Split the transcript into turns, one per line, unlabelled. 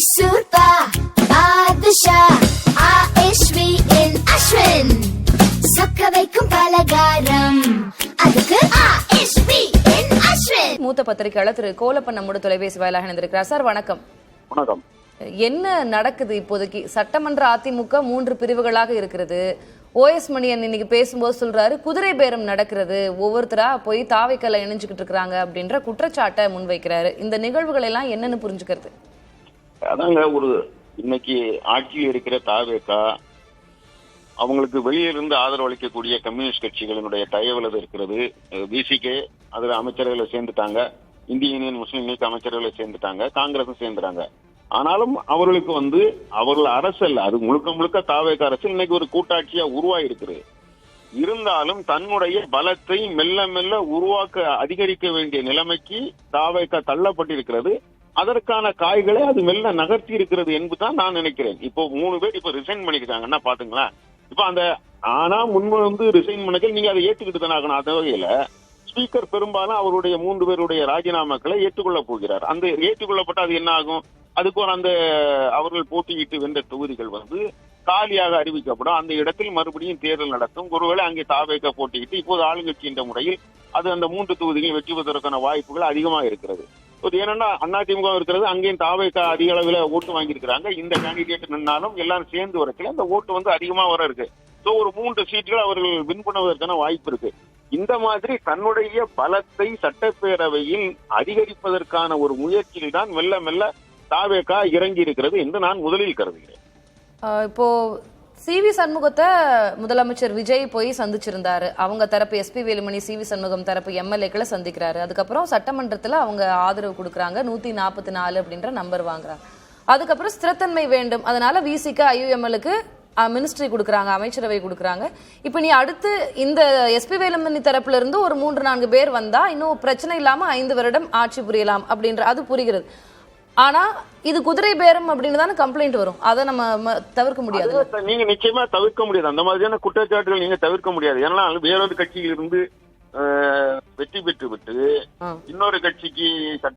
சூர்பா பாதுஷா ஆஷ்வி இன் அஸ்வின் சொக்க வைக்கும் பலகாரம் அதுக்கு ஆஷ்வி இன் அஸ்வின்.
மூத்த பத்திரிகையாளர் திரு கோலப்பன் நம்மோட தொலைபேசி வாயிலாக இணைந்திருக்கிறார். சார் வணக்கம்.
வணக்கம்.
என்ன நடக்குது இப்போதைக்கு? சட்டமன்ற அதிமுக 3 பிரிவுகளாக இருக்கிறது. OS மணியன் இன்னைக்கு பேசும்போது சொல்றாரு, குதிரை பேரம் நடக்கிறது, ஒவ்வொருத்தரா போய் தாவைக்கல்ல இணைஞ்சுக்கிட்டு இருக்காங்க அப்படின்ற குற்றச்சாட்டை முன்வைக்கிறாரு. இந்த நிகழ்வுகள் எல்லாம் என்னன்னு புரிஞ்சுக்கிறது?
அதாங்க, ஒரு இன்னைக்கு ஆட்சியில் இருக்கிற தாவேகா அவங்களுக்கு வெளியிலிருந்து ஆதரவு அளிக்கக்கூடிய கம்யூனிஸ்ட் கட்சிகளினுடைய தயவுல இருக்கிறது. விசிகே அதுல அமைச்சர்களை சேர்ந்துட்டாங்க, இந்திய யூனியன் முஸ்லீம் லீக் அமைச்சர்களை சேர்ந்துட்டாங்க, காங்கிரஸும் சேர்ந்துட்டாங்க. ஆனாலும் அவர்களுக்கு அவர்கள் அரசு அல்ல, அது முழுக்க முழுக்க தாவேகா அரசு இன்னைக்கு ஒரு கூட்டாட்சியா உருவாயிருக்கு. இருந்தாலும் தன்னுடைய பலத்தை மெல்ல மெல்ல அதிகரிக்க வேண்டிய நிலைமைக்கு தாவேகா தள்ளப்பட்டிருக்கிறது. அதற்கான காய்களை அது மெல்ல நகர்த்தி இருக்கிறது என்பதுதான் நான் நினைக்கிறேன். இப்போ 3 பேர் இப்ப ரிசைன் பண்ணிருக்காங்கன்னா பாத்துங்களா. இப்ப அந்த முன்மொழி ரிசைன் பண்ணி நீங்க அதை ஏற்றுக்கிட்டு தானே ஆகணும். அந்த வகையில ஸ்பீக்கர் பெரும்பாலும் அவருடைய 3 பேருடைய ராஜினாமாக்களை ஏற்றுக்கொள்ள போகிறார். அந்த ஏற்றுக்கொள்ளப்பட்ட அது என்ன ஆகும், அதுக்கு ஒரு அவர்கள் போட்டியிட்டு வென்ற தொகுதிகள் காலியாக அறிவிக்கப்படும். அந்த இடத்தில் மறுபடியும் தேர்தல் நடத்தும். ஒருவேளை அங்கே தாவேகா போட்டியிட்டு இப்போது ஆளுங்கட்சி என்ற முறையில் அது அந்த 3 தொகுதிகள் வெற்றி பெறுவதற்கான வாய்ப்புகள் அதிகமாக இருக்கிறது. ஏன்னா அதிமுக இருக்கிறது, அங்கேயும் தாவேகா அதிக அளவில் ஓட்டு வாங்கியிருக்கிறாங்க. இந்த கேண்டிடேட் நின்னாலும் எல்லாரும் சேர்ந்து வரக்கல அந்த ஓட்டு அதிகமா வர இருக்கு. ஒரு 3 சீட்டுகள் அவர்கள் வின் பண்ணுவதற்கான வாய்ப்பு இருக்கு. இந்த மாதிரி தன்னுடைய பலத்தை சட்டப்பேரவையில் அதிகரிப்பதற்கான ஒரு முயற்சியில் தான் மெல்ல மெல்ல தாவேகா இறங்கி இருக்கிறது என்று நான் முதலில் கருதுகிறேன்.
இப்போ CV சண்முகத்தை முதலமைச்சர் விஜய் போய் சந்திச்சிருந்தாரு. அவங்க தரப்பு SP வேலுமணி, CV சண்முகம் தரப்பு MLAக்களை சந்திக்கிறாரு. அதுக்கப்புறம் சட்டமன்றத்துல அவங்க ஆதரவு கொடுக்குறாங்க, 144 அப்படின்ற நம்பர் வாங்குறாங்க. அதுக்கப்புறம் ஸ்திரத்தன்மை வேண்டும், அதனால VCக்கு IUMLக்கு மினிஸ்ட்ரி கொடுக்குறாங்க, அமைச்சரவை கொடுக்குறாங்க. இப்ப நீ அடுத்து இந்த SP வேலுமணி தரப்புல இருந்து ஒரு 3-4 பேர் வந்தா இன்னும் பிரச்சனை இல்லாம 5 வருடம் ஆட்சி புரியலாம் அப்படின்ற அது புரிகிறது. ஆனா இது குதிரை பேரம் அப்படின்னு தானே கம்ப்ளைண்ட் வரும். அதை நம்ம தவிர்க்க முடியாது.
நீங்க நிச்சயமா தவிர்க்க முடியாது. அந்த மாதிரியான குற்றச்சாட்டுகள் நீங்க தவிர்க்க முடியாது. ஏன்னா வேறொரு கட்சியில் இருந்து வெற்றி பெற்று விட்டு இன்னொரு கட்சிக்கு